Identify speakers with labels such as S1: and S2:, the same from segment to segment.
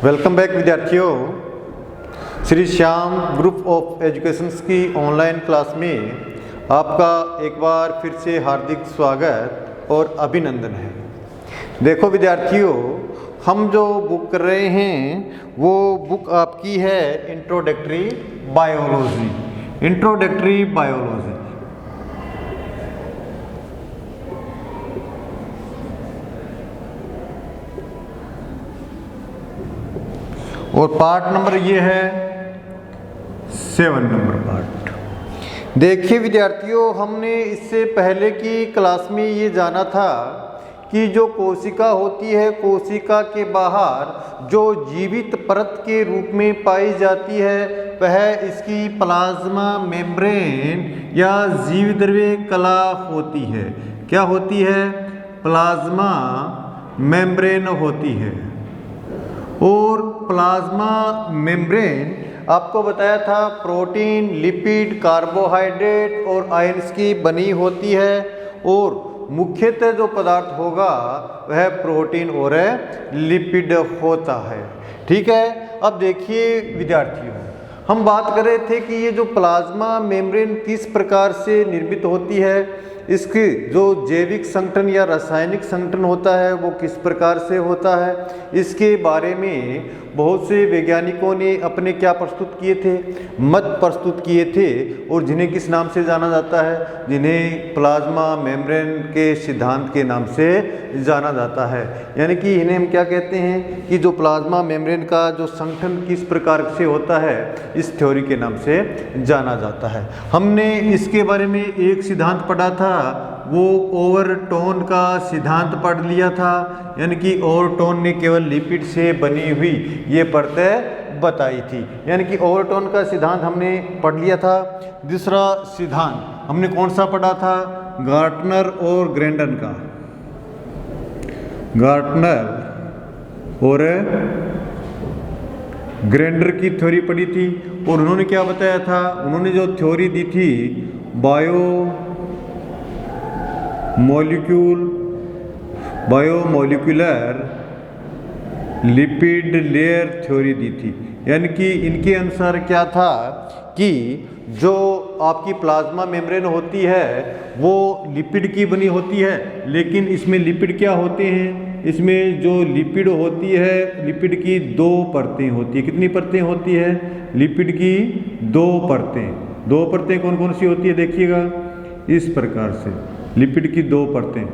S1: Welcome back विद्यार्थियों। Shri Shyam group of educations की online class में आपका एक बार फिर से हार्दिक स्वागत और अभिनंदन है। देखो विद्यार्थियों, हम जो बुक कर रहे हैं वो बुक आपकी है इंट्रोडक्टरी बायोलॉजी। इंट्रोडक्टरी बायोलॉजी और पार्ट नंबर ये है 7 नंबर पार्ट। देखिए विद्यार्थियों, हमने इससे पहले की क्लास में ये जाना था कि जो कोशिका होती है, कोशिका के बाहर जो जीवित परत के रूप में पाई जाती है वह इसकी प्लाज्मा मेम्ब्रेन या जीवद्रव्य कला होती है। क्या होती है? प्लाज्मा मेम्ब्रेन होती है। और प्लाज्मा मेम्ब्रेन आपको बताया था प्रोटीन, लिपिड, कार्बोहाइड्रेट और आयंस की बनी होती है और मुख्यतः जो पदार्थ होगा वह प्रोटीन और लिपिड होता है। ठीक है। अब देखिए विद्यार्थियों, हम बात कर रहे थे कि ये जो प्लाज्मा मेम्ब्रेन किस प्रकार से निर्मित होती है, इसकी जो जैविक संगठन या रासायनिक संगठन होता है वो किस प्रकार से होता है, इसके बारे में बहुत से वैज्ञानिकों ने अपने क्या प्रस्तुत किए थे, मत प्रस्तुत किए थे और जिन्हें किस नाम से जाना जाता है, जिन्हें प्लाज्मा मेम्ब्रेन के सिद्धांत के नाम से जाना जाता है। यानी कि इन्हें हम क्या कहते हैं कि जो प्लाज्मा मेम्ब्रेन का जो संगठन किस प्रकार से होता है इस थ्योरी के नाम से जाना जाता है। हमने इसके बारे में एक सिद्धांत पढ़ा था, वो ओवरटोन का सिद्धांत पढ़ लिया था। यानी कि ओवरटोन ने केवल लिपिड से बनी हुई ये परतें बताई थी। यानी कि ओवरटोन का सिद्धांत हमने पढ़ लिया था। दूसरा सिद्धांत हमने कौन सा पढ़ा था? गार्टनर और ग्रैंडन का। गार्टनर और ग्रैंडर की थ्योरी पढ़ी थी और उन्होंने क्या बताया था? उन्होंने जो थ्योरी दी थी बायोमोलिकुलर लिपिड लेयर थ्योरी दी थी। यानी कि इनके अनुसार क्या था कि जो आपकी प्लाज्मा मेम्ब्रेन होती है वो लिपिड की बनी होती है, लेकिन इसमें लिपिड क्या होते हैं? इसमें जो लिपिड होती है, लिपिड की 2 परतें होती है। कितनी परतें होती है? लिपिड की 2 परतें। 2 परतें कौन कौन सी होती है? देखिएगा इस प्रकार से, लिपिड की 2 परतें।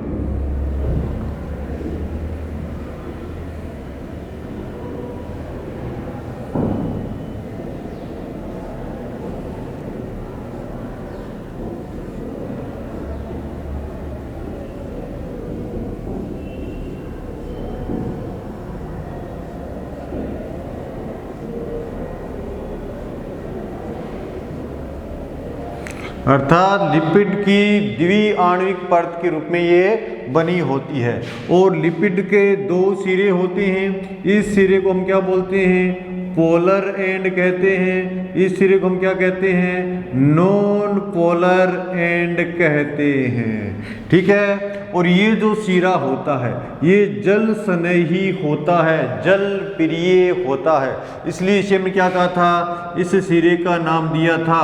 S1: अर्थात लिपिड की द्विआण्विक परत के रूप में ये बनी होती है। और लिपिड के 2 सिरे होते हैं। इस सिरे को हम क्या बोलते हैं? पोलर एंड कहते हैं। इस सिरे को हम क्या कहते हैं? नॉन पोलर एंड कहते हैं। ठीक है। और ये जो सिरा होता है ये जल स्नेही होता है, जल प्रिय होता है। इसलिए इसे हमने क्या कहा था? इस सिरे का नाम दिया था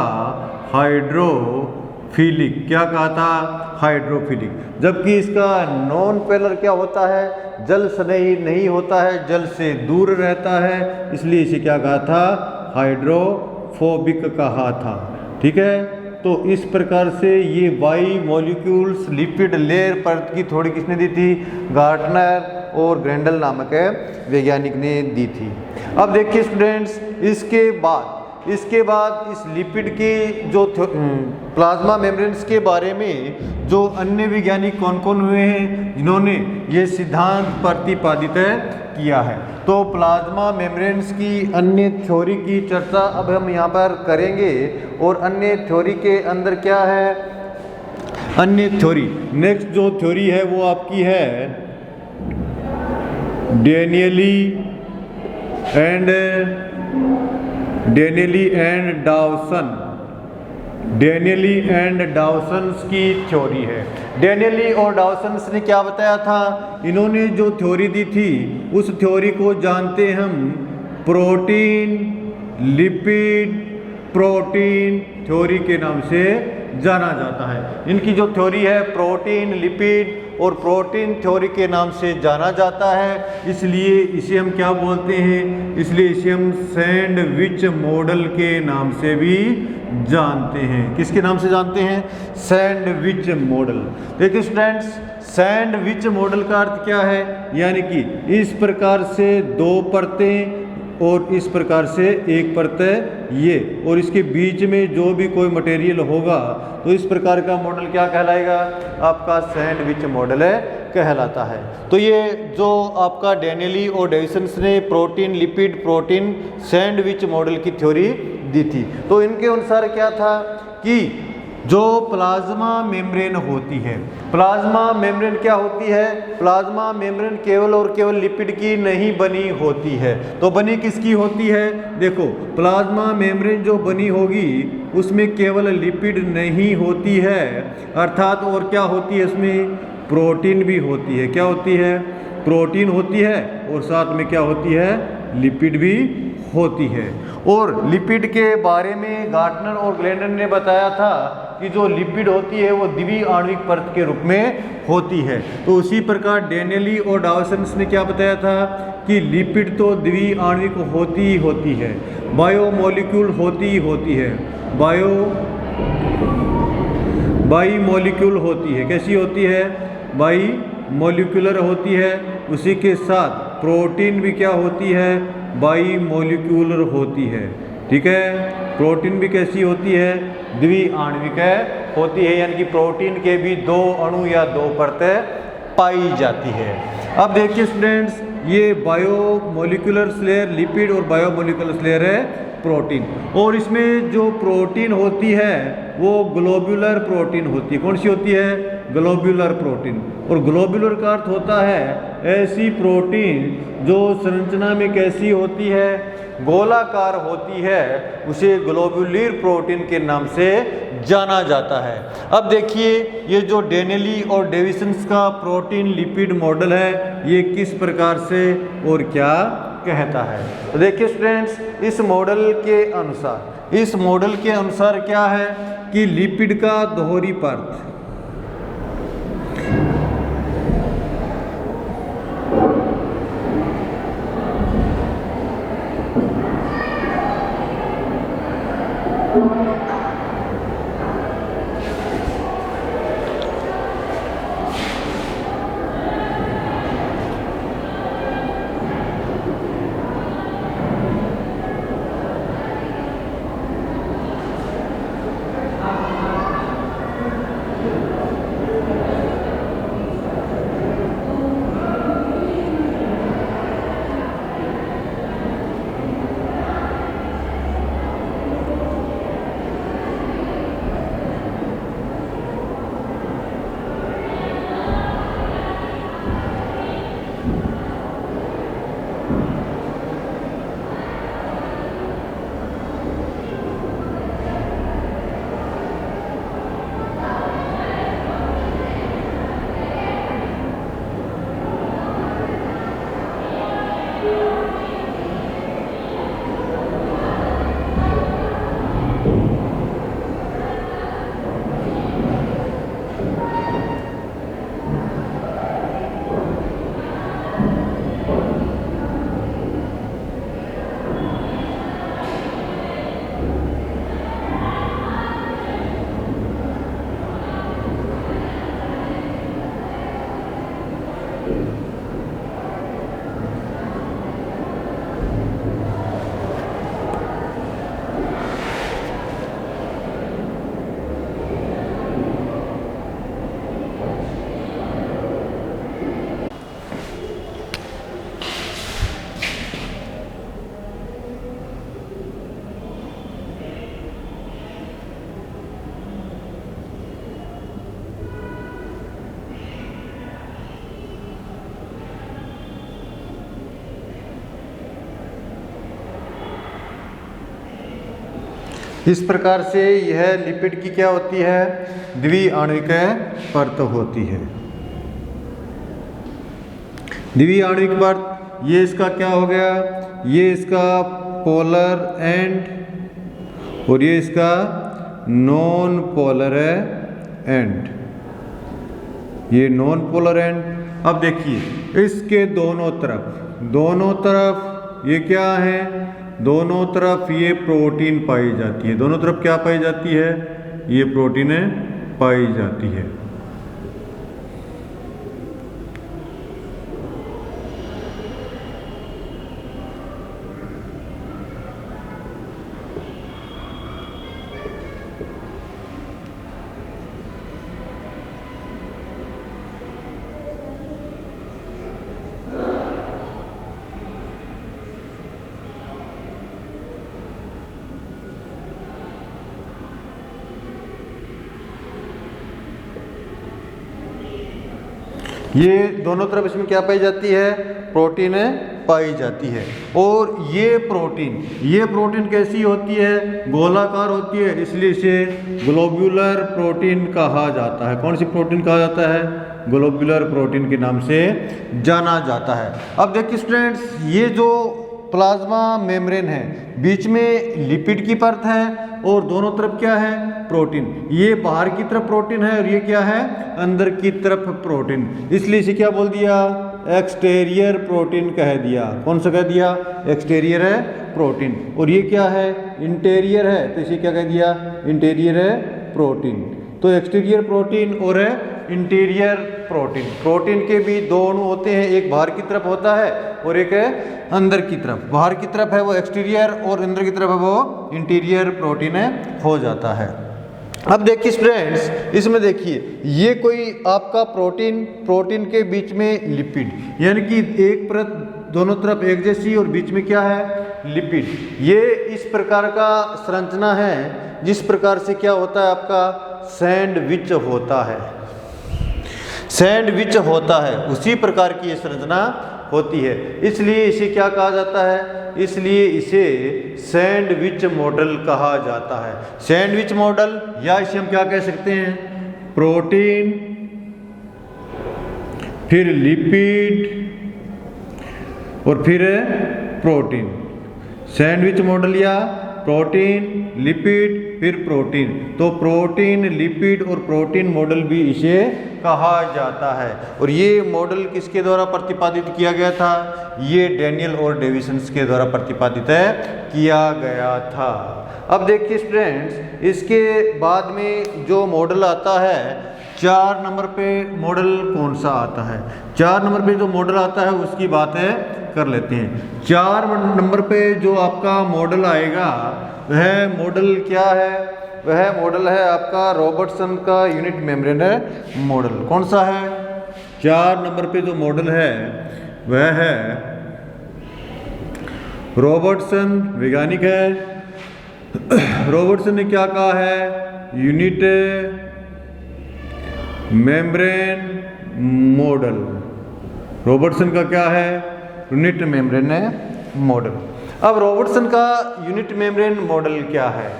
S1: हाइड्रोफिलिक। क्या कहा था? हाइड्रोफिलिक। जबकि इसका नॉन पोलर क्या होता है? जल स्नेही नहीं होता है, जल से दूर रहता है। इसलिए इसे क्या कहा था? हाइड्रोफोबिक कहा था। ठीक है। तो इस प्रकार से ये बाई मॉलिक्यूल्स लिपिड लेयर परत की थोड़ी किसने दी थी? गार्टनर और ग्रैंडल नामक वैज्ञानिक ने दी थी। अब देखिए स्टूडेंट्स, इसके बाद इस लिपिड के जो प्लाज्मा मेम्ब्रेन्स के बारे में जो अन्य वैज्ञानिक कौन कौन हुए हैं जिन्होंने ये सिद्धांत प्रतिपादित किया है। तो प्लाज्मा मेम्ब्रेन्स की अन्य थ्योरी की चर्चा अब हम यहाँ पर करेंगे। और अन्य थ्योरी के अंदर क्या है? अन्य थ्योरी, नेक्स्ट जो थ्योरी है वो आपकी है डेनियली एंड डाउसन्स की थ्योरी है। डेनियली और डाउसन्स ने क्या बताया था? इन्होंने जो थ्योरी दी थी उस थ्योरी को जानते हम प्रोटीन लिपिड प्रोटीन थ्योरी के नाम से जाना जाता है। इनकी जो थ्योरी है प्रोटीन लिपिड और प्रोटीन थ्योरी के नाम से जाना जाता है, इसलिए इसे हम क्या बोलते हैं, इसलिए इसे हम सैंडविच मॉडल के नाम से भी जानते हैं। किसके नाम से जानते हैं? Sandwich model. देखिए स्टूडेंट्स, सैंडविच मॉडल का अर्थ क्या है, यानी कि इस प्रकार से दो परतें और इस प्रकार से एक परत ये, और इसके बीच में जो भी कोई मटेरियल होगा तो इस प्रकार का मॉडल क्या कहलाएगा? आपका सैंडविच मॉडल है कहलाता है। तो ये जो आपका डेनेली और डेविसन ने protein lipid protein sandwich model की थ्योरी दी थी। तो इनके अनुसार क्या था कि जो प्लाज्मा मेम्ब्रेन होती है, प्लाज्मा मेम्ब्रेन क्या होती है? प्लाज्मा मेम्ब्रेन केवल और केवल लिपिड की नहीं बनी होती है। तो बनी किसकी होती है? देखो, प्लाज्मा मेम्ब्रेन जो बनी होगी उसमें केवल लिपिड नहीं होती है, अर्थात और क्या होती है? इसमें प्रोटीन भी होती है। क्या होती है? प्रोटीन होती है और साथ में क्या होती है? लिपिड भी होती है। और लिपिड के बारे में गार्टनर और ग्लेंडर ने बताया था कि जो लिपिड होती है वो द्वि आणविक परत के रूप में होती है। तो उसी प्रकार डेनेली और डाविसन ने क्या बताया था कि लिपिड तो द्वि आणविक होती ही होती है, बायोमोलिक्यूल होती ही होती है, बाई मॉलिक्यूल होती है। कैसी होती है? बाई मॉलिक्यूलर होती है। उसी के साथ प्रोटीन भी क्या होती है? बाई मॉलिक्यूलर होती है। ठीक है, प्रोटीन भी कैसी होती है? द्वि आणविक होती है, यानी कि प्रोटीन के भी दो अणु या दो परतें पाई जाती है। अब देखिए स्टूडेंट्स, ये बायोमोलिकुलर लेयर लिपिड और बायोमोलिकुलर लेयर है प्रोटीन, और इसमें जो प्रोटीन होती है वो ग्लोब्यूलर प्रोटीन होती है। कौन सी होती है? Globular protein. और ग्लोब्यूलर का अर्थ होता है ऐसी प्रोटीन जो संरचना में कैसी होती है? गोलाकार होती है, उसे ग्लोब्यूलर प्रोटीन के नाम से जाना जाता है। अब देखिए, ये जो डेनेली और डेविसन का प्रोटीन लिपिड मॉडल है ये किस प्रकार से और क्या कहता है। तो देखिए स्टूडेंट्स, इस मॉडल के अनुसार क्या है कि लिपिड का दोहरी परत इस प्रकार से यह लिपिड की क्या होती है? द्वि आणविक परत होती है। द्वि आणविक परत, ये इसका क्या हो गया? ये इसका पोलर एंड और ये इसका नॉन पोलर एंड, ये नॉन पोलर एंड। अब देखिए इसके दोनों तरफ ये क्या है, दोनों तरफ ये प्रोटीन पाई जाती है। दोनों तरफ क्या पाई जाती है, ये प्रोटीन पाई जाती है। ये दोनों तरफ इसमें क्या पाई जाती है, प्रोटीन पाई जाती है। और ये प्रोटीन कैसी होती है, गोलाकार होती है, इसलिए इसे ग्लोब्यूलर प्रोटीन कहा जाता है। कौन सी प्रोटीन कहा जाता है, ग्लोब्यूलर प्रोटीन के नाम से जाना जाता है। अब देखिए स्टूडेंट्स, ये जो प्लाज्मा मेम्ब्रेन है, बीच में लिपिड की परत है और दोनों तरफ क्या है, प्रोटीन। ये बाहर की तरफ प्रोटीन है और ये क्या है, अंदर की तरफ प्रोटीन। इसलिए इसे क्या बोल दिया, एक्सटीरियर प्रोटीन कह दिया। कौन सा कह दिया, एक्सटीरियर है प्रोटीन। और ये क्या है, इंटीरियर है, तो इसे क्या कह दिया, इंटीरियर है प्रोटीन। तो एक्सटीरियर प्रोटीन और इंटीरियर प्रोटीन, प्रोटीन के भी दो अणु होते हैं, एक बाहर की तरफ होता है और एक है अंदर की तरफ। बाहर की तरफ है वो एक्सटीरियर और अंदर की तरफ है वो इंटीरियर प्रोटीन हो जाता है। अब देखिए स्टूडेंट्स, इसमें देखिए ये कोई आपका प्रोटीन के बीच में लिपिड, यानी कि एक परत दोनों तरफ एक जैसी और बीच में क्या है, लिपिड। ये इस प्रकार का संरचना है जिस प्रकार से क्या होता है, आपका सैंडविच होता है, उसी प्रकार की ये संरचना होती है। इसलिए इसे क्या कहा जाता है, इसलिए इसे सैंडविच मॉडल कहा जाता है। सैंडविच मॉडल, या इसे हम क्या कह सकते हैं, प्रोटीन फिर लिपिड और फिर प्रोटीन। सैंडविच मॉडल या प्रोटीन लिपिड फिर प्रोटीन, तो प्रोटीन लिपिड और प्रोटीन मॉडल भी इसे कहा जाता है। और ये मॉडल किसके द्वारा प्रतिपादित किया गया था, ये डैनियल और डेविसन के द्वारा प्रतिपादित किया गया था। अब देखिए स्टूडेंट्स, इसके बाद में जो मॉडल आता है 4 नंबर पे मॉडल कौन सा आता है, 4 नंबर पे जो मॉडल आता है उसकी बात कर लेते हैं। 4 नंबर पे जो आपका मॉडल आएगा वह मॉडल क्या है, वह मॉडल है आपका रॉबर्टसन का यूनिट मेम्ब्रेन मॉडल। कौन सा है, 4 नंबर पे जो मॉडल है वह है रॉबर्टसन, वैज्ञानिक है। रॉबर्टसन ने क्या कहा है, यूनिट मेम्ब्रेन मॉडल। रॉबर्टसन का क्या है, यूनिट मेम्ब्रेन मॉडल। अब रॉबर्टसन का यूनिट मेम्ब्रेन मॉडल क्या है,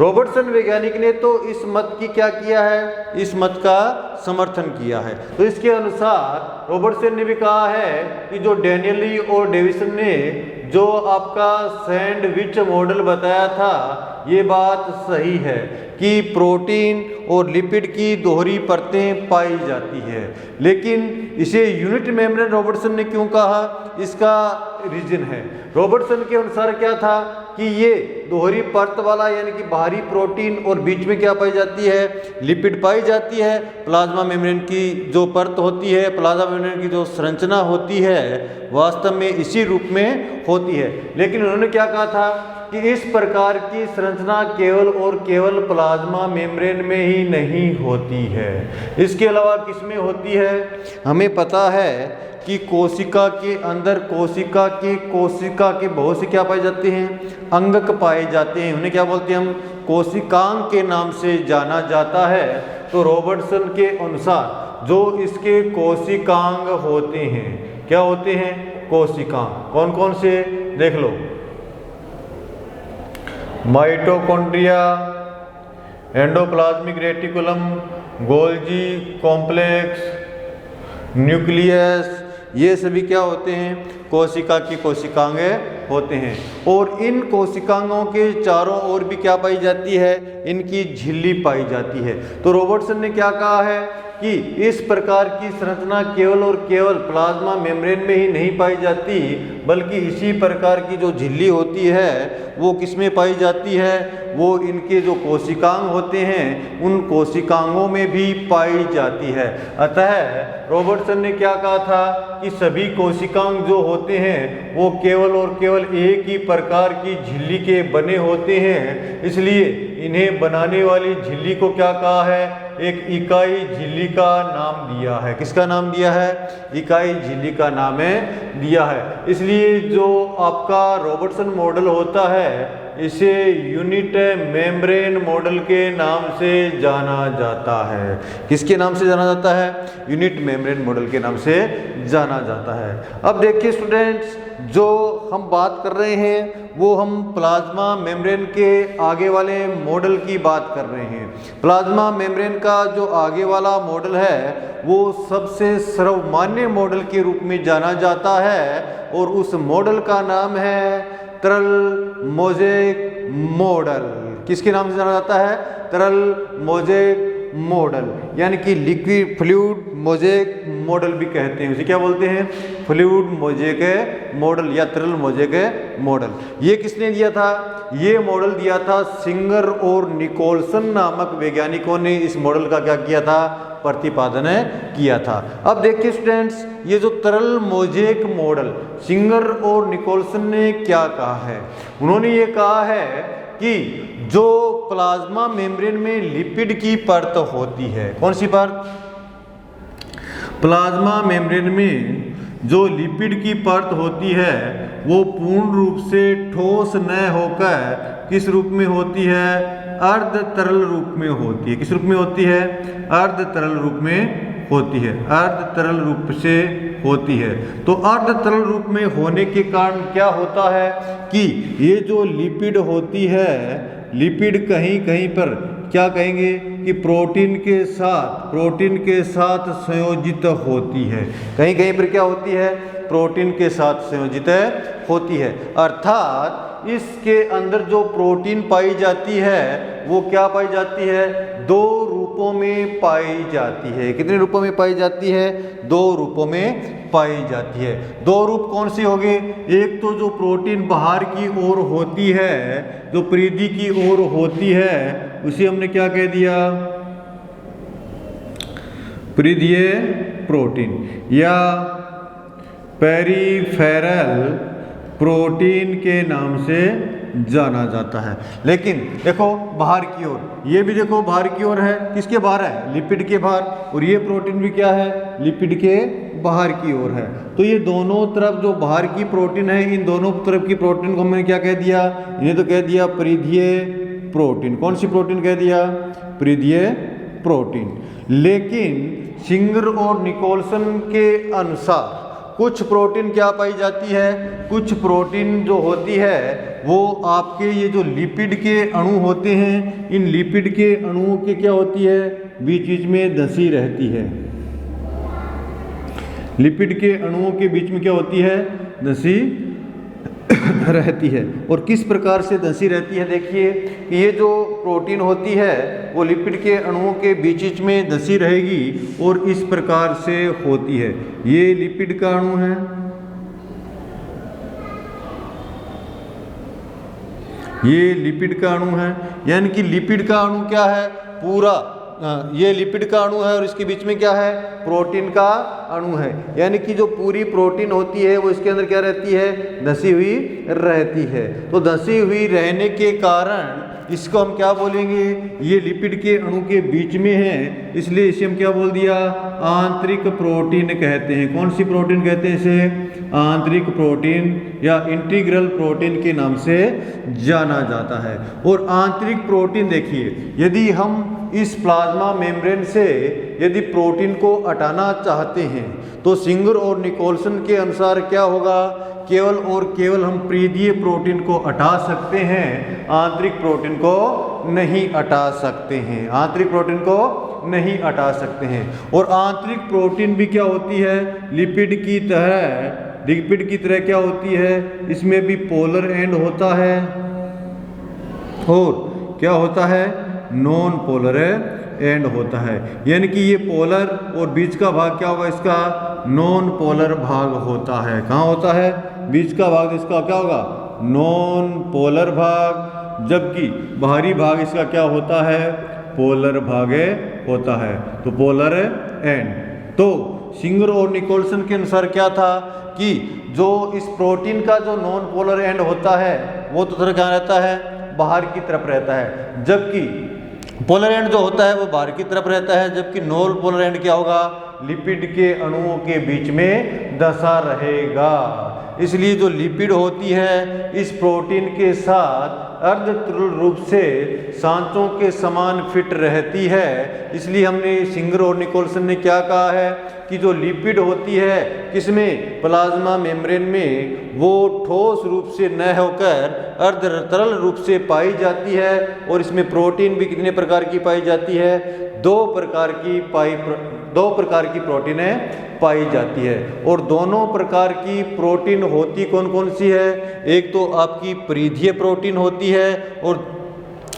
S1: रॉबर्टसन वैज्ञानिक ने तो इस मत की क्या किया है, इस मत का समर्थन किया है। तो इसके अनुसार रॉबर्टसन ने भी कहा है कि जो डैनियल और डेविसन ने जो आपका सैंडविच मॉडल बताया था, ये बात सही है कि प्रोटीन और लिपिड की दोहरी परतें पाई जाती है। लेकिन इसे यूनिट मेम्ब्रेन रॉबर्टसन ने क्यों कहा, इसका रीजन है। रॉबर्टसन के अनुसार क्या था कि ये दोहरी परत वाला, यानी कि बाहरी प्रोटीन और बीच में क्या पाई जाती है, लिपिड पाई जाती है। प्लाज्मा मेम्ब्रेन की जो परत होती है, प्लाज्मा मेम्ब्रेन की जो संरचना होती है, वास्तव में इसी रूप में होती है। लेकिन उन्होंने क्या कहा था कि इस प्रकार की संरचना केवल और केवल प्लाज्मा मेम्ब्रेन में ही नहीं होती है, इसके अलावा किस में होती है। हमें पता है कि कोशिका के अंदर कोशिका के बहुत से क्या पाए जाते हैं, अंगक पाए जाते हैं। उन्हें क्या बोलते हैं हम, कोशिकांग के नाम से जाना जाता है। तो रॉबर्टसन के अनुसार जो इसके कोशिकांग होते हैं, क्या होते हैं, कोशिकांग। कौन कौन से, देख लो, mitochondria, endoplasmic reticulum, Golgi complex, nucleus, ये सभी क्या होते हैं, कोशिका की कोशिकांग होते हैं। और इन कोशिकांगों के चारों ओर भी क्या पाई जाती है, इनकी झिल्ली पाई जाती है। तो रॉबर्टसन ने क्या कहा है कि इस प्रकार की संरचना केवल और केवल प्लाज्मा मेम्ब्रेन में ही नहीं पाई जाती, बल्कि इसी प्रकार की जो झिल्ली होती है वो किसमें पाई जाती है, वो इनके जो कोशिकांग होते हैं उन कोशिकांगों में भी पाई जाती है। अतः रॉबर्टसन ने क्या कहा था कि सभी कोशिकांग जो होते हैं वो केवल और केवल एक ही प्रकार की झिल्ली के बने होते हैं, इसलिए इन्हें बनाने वाली झिल्ली को क्या कहा है, एक इकाई झिल्ली का नाम दिया है। किसका नाम दिया है, इकाई झिल्ली का नाम दिया है। इसलिए जो आपका रॉबर्टसन मॉडल होता है इसे यूनिट मेम्ब्रेन मॉडल के नाम से जाना जाता है। किसके नाम से जाना जाता है, यूनिट मेम्ब्रेन मॉडल के नाम से जाना जाता है। अब देखिए स्टूडेंट्स, जो हम बात कर रहे हैं वो हम प्लाज्मा मेम्ब्रेन के आगे वाले मॉडल की बात कर रहे हैं। प्लाज्मा मेम्ब्रेन का जो आगे वाला मॉडल है वो सबसे सर्वमान्य मॉडल के रूप में जाना जाता है और उस मॉडल का नाम है तरल मोज़ेक मॉडल। किसके नाम से जाना जाता है, तरल मोज़ेक मॉडल, यानी कि लिक्विड फ्लूइड मोज़ेक मॉडल भी कहते हैं। उसे क्या बोलते हैं, फ्लूइड मोज़ेक मॉडल या तरल मोज़ेक मॉडल। ये किसने दिया था, ये मॉडल दिया था सिंगर और निकोलसन नामक वैज्ञानिकों ने इस मॉडल का क्या किया था, प्रतिपादन किया था। अब देखिए स्टूडेंट्स, ये जो तरल मोज़ेक मॉडल सिंगर और निकोलसन ने क्या कहा है, उन्होंने ये कहा है कि जो प्लाज्मा मेम्ब्रेन में लिपिड की परत होती है, कौन सी परत, प्लाज्मा मेम्ब्रेन में जो लिपिड की परत होती है वो पूर्ण रूप से ठोस न होकर किस रूप में होती है, अर्ध तरल रूप में होती है। किस रूप में होती है, अर्ध तरल रूप में होती है, अर्ध तरल रूप से होती है। तो अर्ध तरल रूप में होने के कारण क्या होता है कि ये जो लिपिड होती है, लिपिड कहीं कहीं पर क्या कहेंगे कि प्रोटीन के साथ संयोजित होती है। कहीं कहीं पर क्या होती है, प्रोटीन के साथ संयोजित होती है। अर्थात इसके अंदर जो प्रोटीन पाई जाती है वो क्या पाई जाती है, दो रूपों में पाई जाती है। कितने रूपों में पाई जाती है, दो रूपों में पाई जाती है। दो रूप कौन से होंगे, एक तो जो प्रोटीन बाहर की ओर होती है, जो परिधि की ओर होती है, उसे हमने क्या कह दिया, परिधीय प्रोटीन या पेरिफेरल प्रोटीन के नाम से जाना जाता है। लेकिन देखो बाहर की ओर, ये भी देखो बाहर की ओर है, किसके बाहर है, लिपिड के बाहर, और ये प्रोटीन भी क्या है, लिपिड के बाहर की ओर है। तो ये दोनों तरफ जो बाहर की प्रोटीन है, इन दोनों तरफ की प्रोटीन को हमने क्या कह दिया, इन्हें तो कह दिया परिधीय प्रोटीन। कौन सी प्रोटीन कह दिया, परिधीय प्रोटीन। लेकिन सिंगर और निकोलसन के अनुसार कुछ प्रोटीन क्या पाई जाती है, कुछ प्रोटीन जो होती है वो आपके ये जो लिपिड के अणु होते हैं, इन लिपिड के अणुओं के क्या होती है, बीच बीच में धंसी रहती है। लिपिड के अणुओं के बीच में क्या होती है, धंसी रहती है। और किस प्रकार से धंसी रहती है, देखिए कि ये जो प्रोटीन होती है वो लिपिड के अणुओं के बीच बीच में धंसी रहेगी और इस प्रकार से होती है। ये लिपिड का अणु है, ये लिपिड का अणु है, यानी कि लिपिड का अणु क्या है, पूरा ये लिपिड का अणु है और इसके बीच में क्या है, प्रोटीन का अणु है। यानी कि जो पूरी प्रोटीन होती है वो इसके अंदर क्या रहती है, धंसी हुई रहती है। तो धंसी हुई रहने के कारण इसको हम क्या बोलेंगे, ये लिपिड के अणु के बीच में है, इसलिए इसे हम क्या बोल दिया, आंतरिक प्रोटीन कहते हैं। कौन सी प्रोटीन कहते हैं इसे, आंतरिक प्रोटीन या इंटीग्रल प्रोटीन के नाम से जाना जाता है। और आंतरिक प्रोटीन देखिए, यदि हम इस प्लाज्मा मेम्ब्रेन से यदि प्रोटीन को हटाना चाहते हैं तो सिंगर और निकोलसन के अनुसार क्या होगा, केवल और केवल हम परिधीय प्रोटीन को हटा सकते हैं, आंतरिक प्रोटीन को नहीं हटा सकते हैं, आंतरिक प्रोटीन को नहीं हटा सकते हैं। और आंतरिक प्रोटीन भी क्या होती है, लिपिड की तरह लिपिड की तरह क्या होती है, इसमें भी पोलर एंड होता है और क्या होता है, नॉन पोलर एंड होता है। यानी कि ये पोलर और बीच का भाग क्या होगा, इसका नॉन पोलर भाग होता है। कहाँ होता है, बीच का भाग इसका क्या होगा, नॉन पोलर भाग, जबकि बाहरी भाग इसका क्या होता है, पोलर भाग होता है। तो पोलर एंड। तो सिंगर और निकोलसन के अनुसार क्या था कि जो इस प्रोटीन का जो नॉन पोलर एंड होता है वो तो तरह क्या रहता है, बाहर की तरफ रहता है, जबकि पोलर एंड जो होता है वो बाहर की तरफ रहता है, जबकि नॉन पोलर एंड क्या होगा, लिपिड के अणुओं के बीच में धंसा रहेगा। इसलिए जो लिपिड होती है इस प्रोटीन के साथ अर्धतुल्य रूप से सांचों के समान फिट रहती है। इसलिए हमने सिंगर और निकोलसन ने क्या कहा है कि जो लिपिड होती है किसमें, प्लाज्मा मेम्ब्रेन में, वो ठोस रूप से न होकर अर्ध तरल रूप से पाई जाती है। और इसमें प्रोटीन भी कितने प्रकार की पाई जाती है, दो प्रकार की प्रोटीनें पाई जाती है। और दोनों प्रकार की प्रोटीन होती कौन कौन सी है, एक तो आपकी परिधीय प्रोटीन होती है और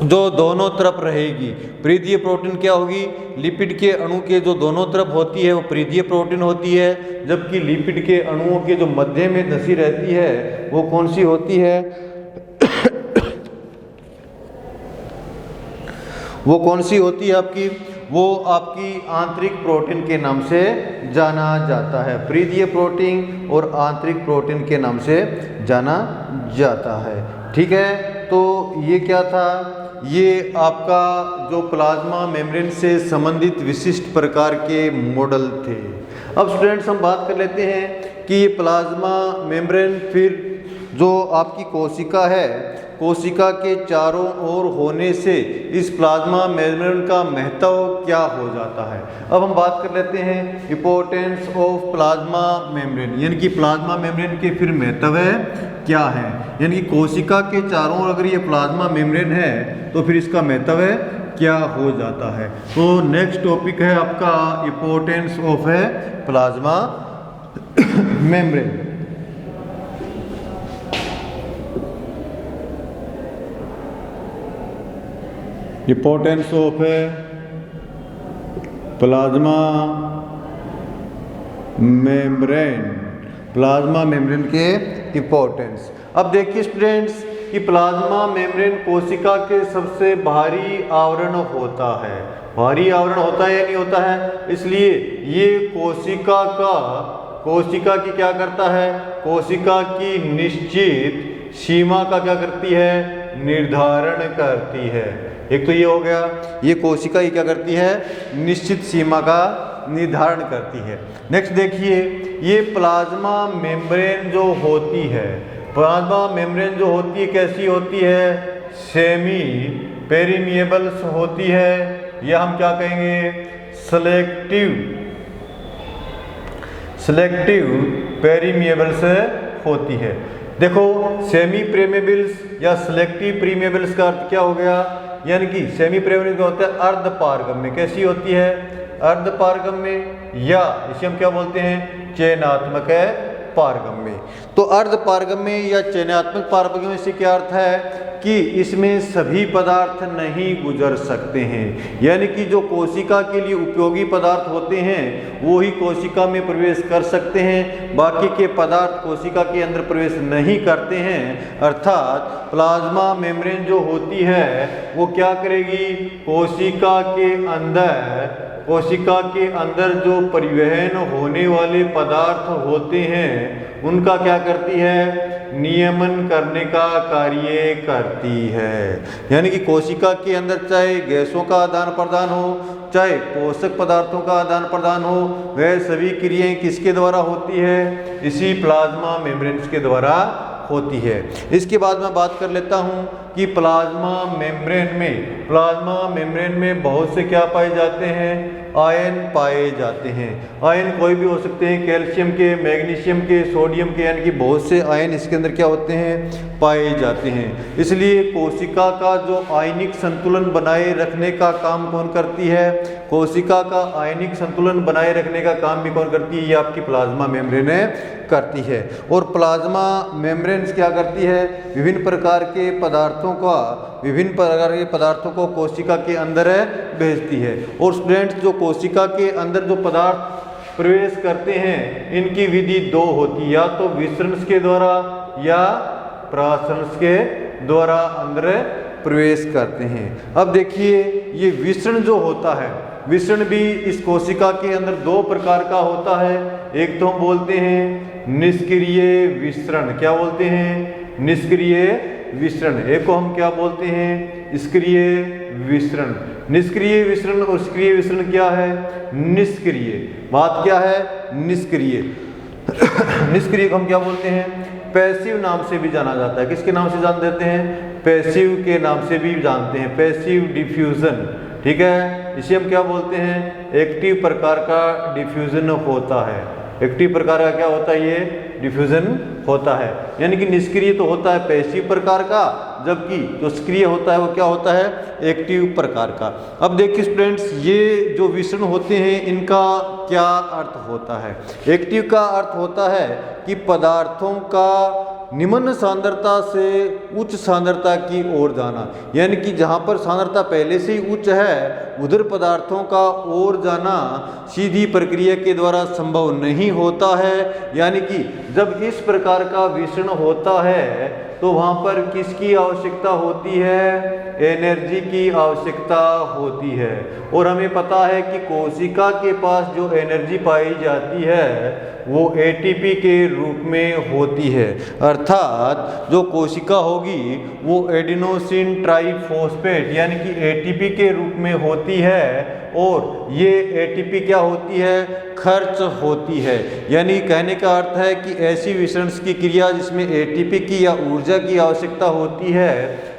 S1: जो दोनों तरफ रहेगी। परिधीय प्रोटीन क्या होगी, लिपिड के अणु के जो दोनों तरफ होती है वो परिधीय प्रोटीन होती है, जबकि लिपिड के अणुओं के जो मध्य में धंसी रहती है वो कौन सी होती है वो कौन सी होती है आपकी, वो आपकी आंतरिक प्रोटीन के नाम से जाना जाता है। परिधीय प्रोटीन और आंतरिक प्रोटीन के नाम से जाना जाता है। ठीक है, तो ये क्या था, ये आपका जो प्लाज्मा मेम्ब्रेन से संबंधित विशिष्ट प्रकार के मॉडल थे। अब स्टूडेंट्स हम बात कर लेते हैं कि ये प्लाज्मा मेम्ब्रेन फिर जो आपकी कोशिका है, कोशिका के चारों ओर होने से इस प्लाज्मा मेम्ब्रेन का महत्व क्या हो जाता है। अब हम बात कर लेते हैं इंपॉर्टेंस ऑफ प्लाज्मा मेम्ब्रेन, यानी कि प्लाज्मा मेम्ब्रेन के फिर महत्व क्या है। यानी कि कोशिका के चारों ओर अगर ये प्लाज्मा मेम्ब्रेन है तो फिर इसका महत्व क्या हो जाता है। तो नेक्स्ट टॉपिक है आपका importance of plasma membrane. Importance of plasma membrane, plasma membrane के इंपॉर्टेंस। अब देखिए स्टूडेंट्स कि प्लाज्मा मेम्ब्रेन कोशिका के सबसे भारी आवरण होता है। भारी आवरण होता है या नहीं होता है, इसलिए ये कोशिका की क्या करता है, कोशिका की निश्चित सीमा का क्या करती है, निर्धारण करती है। एक तो ये हो गया, ये कोशिका ही क्या करती है, निश्चित सीमा का निर्धारण करती है। नेक्स्ट देखिए, ये प्लाज्मा मेम्ब्रेन जो होती है, प्लाज्मा मेम्ब्रेन जो होती है कैसी होती है, सेमी पेरिमिएबल्स होती है, या हम क्या कहेंगे, सिलेक्टिव पेरिमिएबल्स होती है। देखो सेमी प्रेमेबल्स या सिलेक्टिव प्रीमेबल्स का अर्थ क्या हो गया, यानी कि सेमी प्रेमेबल का होता है अर्ध पारगम्य। कैसी होती है, अर्ध पारगम्य, या इसे हम क्या बोलते हैं, चयनात्मक पारगम्य। तो अर्ध पारगम्य या चयनात्मक पारगम्य से क्या अर्थ है कि इसमें सभी पदार्थ नहीं गुजर सकते हैं, यानी कि जो कोशिका के लिए उपयोगी पदार्थ होते हैं वो ही कोशिका में प्रवेश कर सकते हैं, बाकी के पदार्थ कोशिका के अंदर प्रवेश नहीं करते हैं। अर्थात प्लाज्मा मेम्ब्रेन जो होती है वो क्या करेगी, कोशिका के अंदर जो परिवहन होने वाले पदार्थ होते हैं उनका क्या करती है, नियमन करने का कार्य करती है। यानी कि कोशिका के अंदर चाहे गैसों का आदान प्रदान हो, चाहे पोषक पदार्थों का आदान प्रदान हो, वह सभी क्रियाएं किसके द्वारा होती है, इसी प्लाज्मा मेम्ब्रेन्स के द्वारा होती है। इसके बाद मैं बात कर लेता हूं कि प्लाज्मा मेम्ब्रेन में बहुत से क्या पाए जाते हैं, आयन पाए जाते हैं। आयन कोई भी हो सकते हैं, कैल्शियम के, मैग्नीशियम के, सोडियम के, यानी कि बहुत से आयन इसके अंदर क्या होते हैं, पाए जाते हैं। इसलिए कोशिका का जो आयनिक संतुलन बनाए रखने का काम कौन करती है, कोशिका का आयनिक संतुलन बनाए रखने का काम भी कौन करती है, ये आपकी प्लाज्मा मेम्ब्रेन करती है। और प्लाज्मा मेम्ब्रेन्स क्या करती है, विभिन्न प्रकार के पदार्थों को कोशिका के अंदर भेजती है। और स्टूडेंट्स, जो कोशिका के अंदर जो पदार्थ प्रवेश करते हैं इनकी विधि दो होती है, या तो विसरण के द्वारा या प्रासरण के द्वारा अंदर प्रवेश करते हैं। अब देखिए, ये विसरण जो होता है, विसरण भी इस कोशिका के अंदर दो प्रकार का होता है। एक तो हम बोलते हैं निष्क्रिय विसरण, क्या बोलते हैं, निष्क्रिय विसरण। एक को हम क्या बोलते हैं, सक्रिय विसरण। निष्क्रिय विसरण और सक्रिय विसरण क्या है, निष्क्रिय। बात क्या है, निष्क्रिय। निष्क्रिय को हम क्या बोलते हैं, पैसिव नाम से भी जाना जाता है। किसके नाम से जान देते हैं, पैसिव के नाम से भी जानते हैं, पैसिव डिफ्यूजन। ठीक है, इसे हम क्या बोलते हैं, एक्टिव प्रकार का डिफ्यूजन होता है। एक्टिव प्रकार का क्या होता है, ये डिफ्यूजन होता है। यानी कि निष्क्रिय तो होता है पैसिव प्रकार का, जबकि जो सक्रिय होता है वो क्या होता है, एक्टिव प्रकार का। अब देखिए स्टूडेंट्स, ये जो विसरण होते हैं इनका क्या अर्थ होता है। एक्टिव का अर्थ होता है कि पदार्थों का निम्न सांद्रता से उच्च सांद्रता की ओर जाना, यानी कि जहाँ पर सांद्रता पहले से ही उच्च है उधर पदार्थों का ओर जाना सीधी प्रक्रिया के द्वारा संभव नहीं होता है। यानी कि जब इस प्रकार का विसरण होता है तो वहाँ पर किसकी आवश्यकता होती है, एनर्जी की आवश्यकता होती है। और हमें पता है कि कोशिका के पास जो एनर्जी पाई जाती है वो एटीपी के रूप में होती है। अर्थात जो कोशिका होगी वो एडिनोसिन ट्राइफॉस्फेट यानी कि एटीपी के रूप में होती है। और ये एटीपी क्या होती है, खर्च होती है। यानी कहने का अर्थ है कि ऐसी विसरण की क्रिया जिसमें एटीपी की या ऊर्जा की आवश्यकता होती है,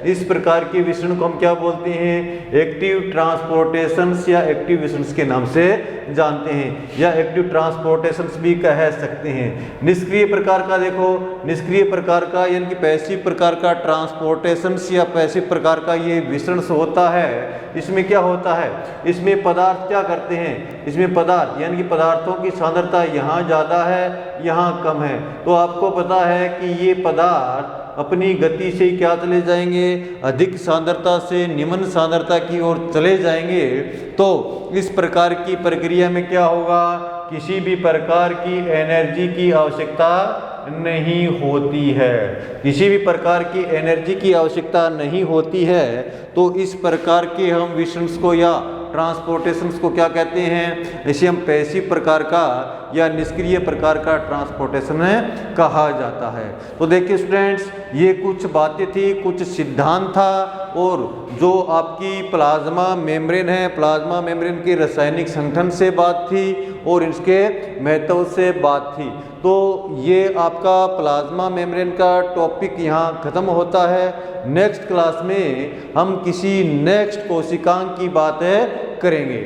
S1: इस प्रकार के विसरण को हम क्या बोलते हैं, एक्टिव ट्रांसपोर्टेशंस या एक्टिव विसरण के नाम से जानते हैं, या एक्टिव ट्रांसपोर्टेशंस भी कह सकते हैं। निष्क्रिय प्रकार का देखो, निष्क्रिय प्रकार का यानी कि पैसिव प्रकार का ट्रांसपोर्टेशंस या पैसिव प्रकार का ये विसरण होता है। इसमें क्या होता है, इसमें पदार्थ क्या करते हैं, इसमें पदार्थ यानी कि पदार्थों की सांद्रता यहाँ ज़्यादा है यहाँ कम है, तो आपको पता है कि ये पदार्थ अपनी गति से क्या चले जाएंगे, अधिक सांद्रता से निम्न सांद्रता की ओर चले जाएंगे। तो इस प्रकार की प्रक्रिया में क्या होगा, किसी भी प्रकार की एनर्जी की आवश्यकता नहीं होती है, किसी भी प्रकार की एनर्जी की आवश्यकता नहीं होती है। तो इस प्रकार के हम विसरण को या ट्रांसपोर्टेशंस को क्या कहते हैं, इसे हम पैसिव प्रकार का या निष्क्रिय प्रकार का ट्रांसपोर्टेशन कहा जाता है। तो देखिए स्टूडेंट्स, ये कुछ बातें थी, कुछ सिद्धांत था, और जो आपकी प्लाज्मा मेम्ब्रेन है, प्लाज्मा मेम्ब्रेन के रासायनिक संगठन से बात थी और इसके महत्व से बात थी। तो ये आपका प्लाज्मा मेम्ब्रेन का टॉपिक यहाँ खत्म होता है। नेक्स्ट क्लास में हम किसी नेक्स्ट कोशिकांग की बात करेंगे।